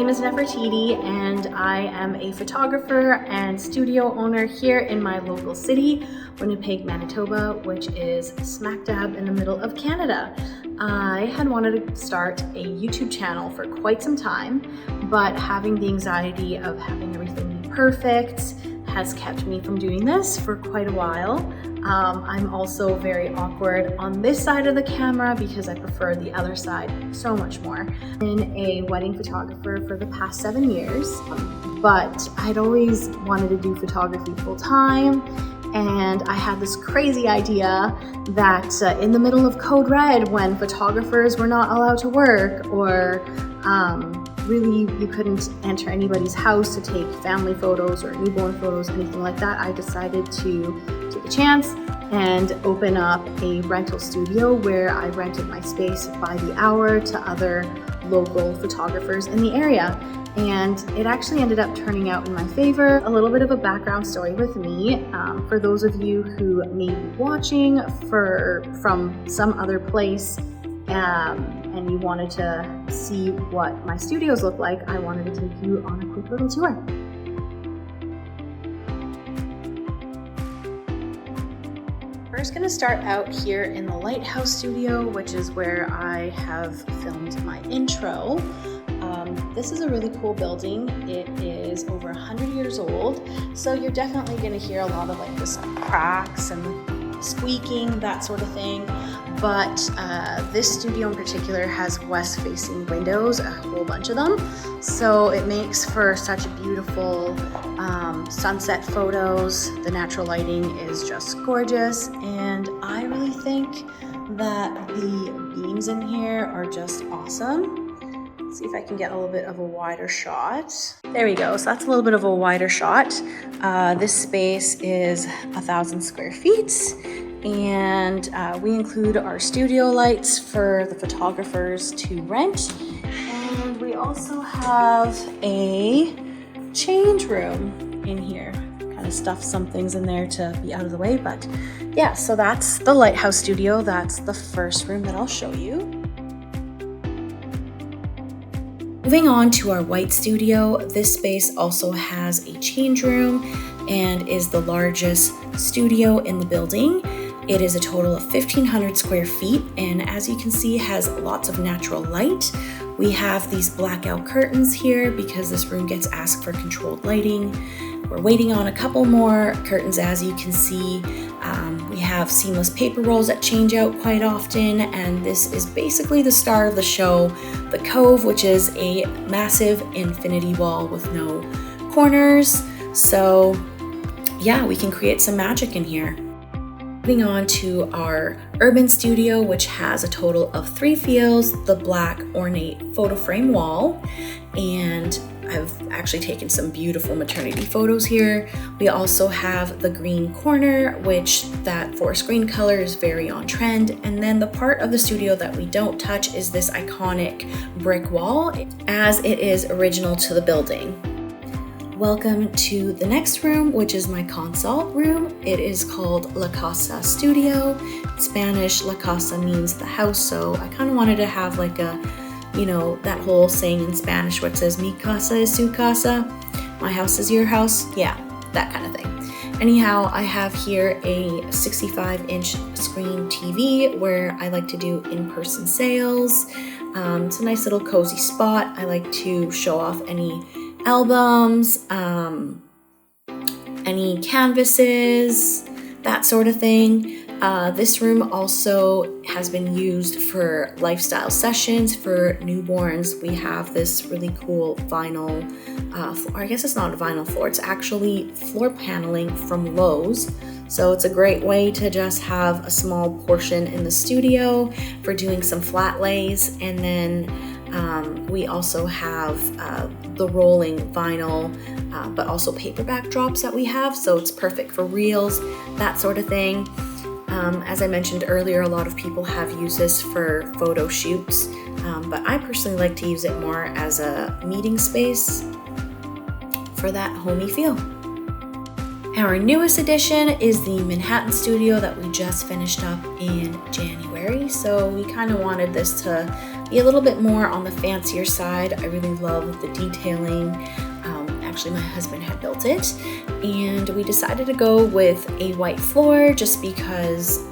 name is Nefertiti and I am a photographer and studio owner here in my local city, Winnipeg, Manitoba, which is smack dab in the middle of Canada. I had wanted to start a YouTube channel for quite some time, but having the anxiety of having everything be perfect has kept me from doing this for quite a while. I'm also very awkward on this side of the camera because I prefer the other side so much more. I've been a wedding photographer for the past 7 years, but I'd always wanted to do photography full time. And I had this crazy idea that in the middle of Code Red, when photographers were not allowed to work, or really you couldn't enter anybody's house to take family photos or newborn photos, anything like that, I decided to take a chance and open up a rental studio where I rented my space by the hour to other local photographers in the area. And it actually ended up turning out in my favor. A little bit of a background story with me. For those of you who may be watching from some other place and you wanted to see what my studios look like, I wanted to take you on a quick little tour. We're just gonna start out here in the Lighthouse Studio, which is where I have filmed my intro. This is a really cool building. It is over 100 years old, so you're definitely going to hear a lot of like this cracks and squeaking, that sort of thing. But this studio in particular has west-facing windows, a whole bunch of them. So it makes for such beautiful sunset photos. The natural lighting is just gorgeous, and I really think that the beams in here are just awesome. See if I can get a little bit of a wider shot. There we go, so that's a little bit of a wider shot. This space is 1,000 square feet, and we include our studio lights for the photographers to rent. And we also have a change room in here. Kind of stuff some things in there to be out of the way, but yeah, so that's the Lighthouse Studio. That's the first room that I'll show you. Moving on to our white studio, this space also has a change room and is the largest studio in the building. It is a total of 1,500 square feet, and as you can see, has lots of natural light. We have these blackout curtains here because this room gets asked for controlled lighting. We're waiting on a couple more curtains, as you can see. We have seamless paper rolls that change out quite often, and this is basically the star of the show, the Cove, which is a massive infinity wall with no corners. So yeah, we can create some magic in here. Moving on to our urban studio, which has a total of 3 fields, the black ornate photo frame wall, and I've actually taken some beautiful maternity photos here. We also have the green corner, which that forest green color is very on trend. And then the part of the studio that we don't touch is this iconic brick wall, as it is original to the building. Welcome to the next room, which is my consult room. It is called La Casa Studio. In Spanish, La Casa means the house, so I kind of wanted to have like a, you know, that whole saying in Spanish where it says, mi casa es su casa, my house is your house. Yeah, that kind of thing. Anyhow, I have here a 65-inch screen TV where I like to do in-person sales. It's a nice little cozy spot. I like to show off any albums, any canvases, that sort of thing. This room also has been used for lifestyle sessions for newborns. We have this really cool vinyl, I guess it's not a vinyl floor, it's actually floor paneling from Lowe's. So it's a great way to just have a small portion in the studio for doing some flat lays. And then we also have the rolling vinyl, but also paperback drops that we have. So it's perfect for reels, that sort of thing. As I mentioned earlier, a lot of people have used this for photo shoots, but I personally like to use it more as a meeting space for that homey feel. Our newest addition is the Manhattan studio that we just finished up in January. So we kind of wanted this to be a little bit more on the fancier side. I really love the detailing. Actually, my husband had built it, and we decided to go with a white floor just because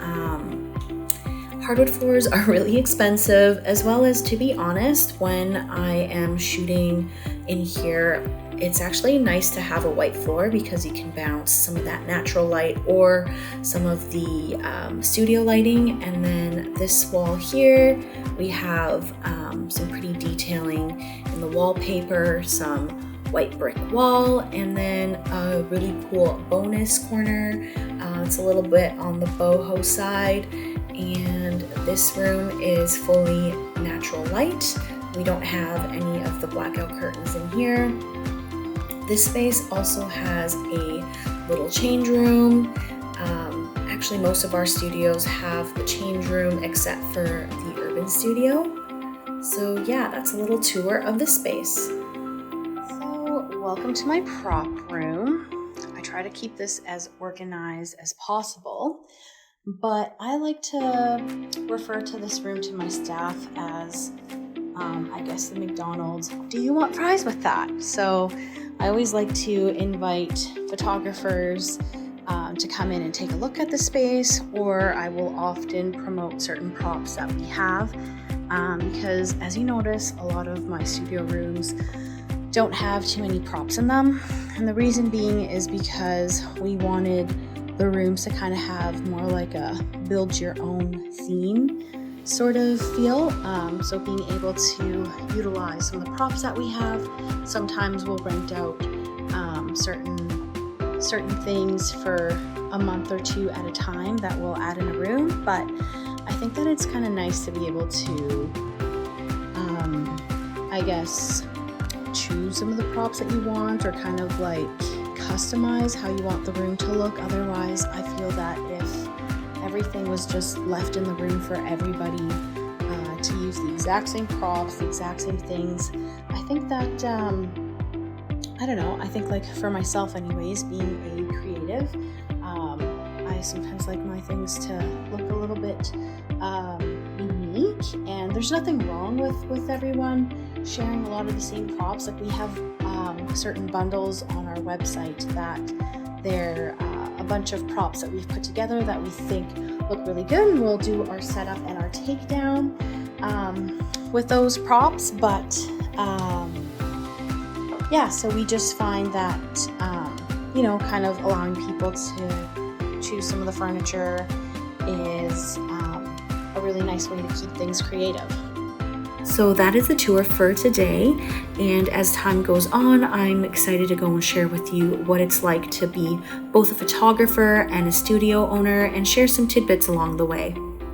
hardwood floors are really expensive, as well as, to be honest, when I am shooting in here, it's actually nice to have a white floor because you can bounce some of that natural light or some of the studio lighting. And then this wall here, we have some pretty detailing in the wallpaper, some white brick wall, and then a really cool bonus corner. It's a little bit on the boho side, and this room is fully natural light. We don't have any of the blackout curtains in here. This space also has a little change room. Actually, most of our studios have the change room except for the urban studio. So yeah, that's a little tour of the space. Welcome to my prop room. I try to keep this as organized as possible, but I like to refer to this room to my staff as, I guess, the McDonald's, do you want fries with that? So I always like to invite photographers to come in and take a look at the space, or I will often promote certain props that we have, because as you notice, a lot of my studio rooms don't have too many props in them, and the reason being is because we wanted the rooms to kind of have more like a build your own theme sort of feel. So being able to utilize some of the props that we have. Sometimes we'll rent out certain things for a month or two at a time that we'll add in a room, but I think that it's kind of nice to be able to I guess choose some of the props that you want, or kind of like customize how you want the room to look. Otherwise, I feel that if everything was just left in the room for everybody to use the exact same props, the exact same things, I think that I don't know, I think, like, for myself anyways, being a creative, I sometimes like my things to look a little bit unique, and there's nothing wrong with everyone sharing a lot of the same props. Like, we have certain bundles on our website that they're a bunch of props that we've put together that we think look really good, and we'll do our setup and our takedown with those props. But yeah, so we just find that kind of allowing people to choose some of the furniture is a really nice way to keep things creative. So that is the tour for today, and as time goes on, I'm excited to go and share with you what it's like to be both a photographer and a studio owner, and share some tidbits along the way.